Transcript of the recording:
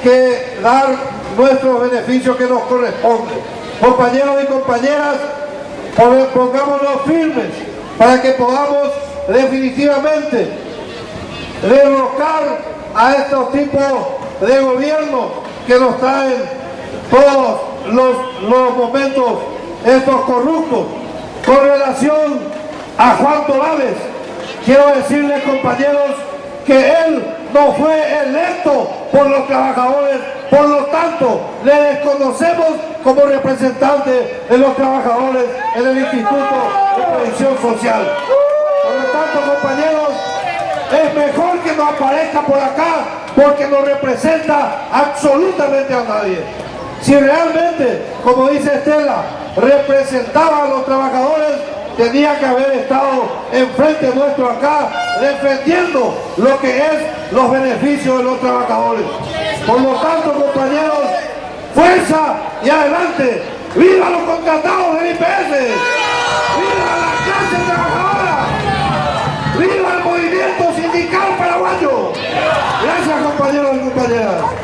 que dar nuestros beneficios que nos corresponden. Compañeros y compañeras, pongámonos firmes para que podamos definitivamente derrocar a estos tipos de gobierno que nos traen todos los momentos estos corruptos. Con relación a Juan Torales, quiero decirles, compañeros, que él no fue electo por los trabajadores, por lo tanto le desconocemos como representante de los trabajadores en el Instituto de Previsión Social. Por lo tanto, compañeros, es mejor que no aparezca por acá porque no representa absolutamente a nadie. Si realmente, como dice Estela, representaba a los trabajadores, tenía que haber estado enfrente nuestro acá defendiendo lo que es los beneficios de los trabajadores. Por lo tanto, compañeros, fuerza y adelante. ¡Viva los contratados del IPS! ¡Viva la clase trabajadora! ¡Viva el movimiento sindical paraguayo! Gracias, compañeros y compañeras.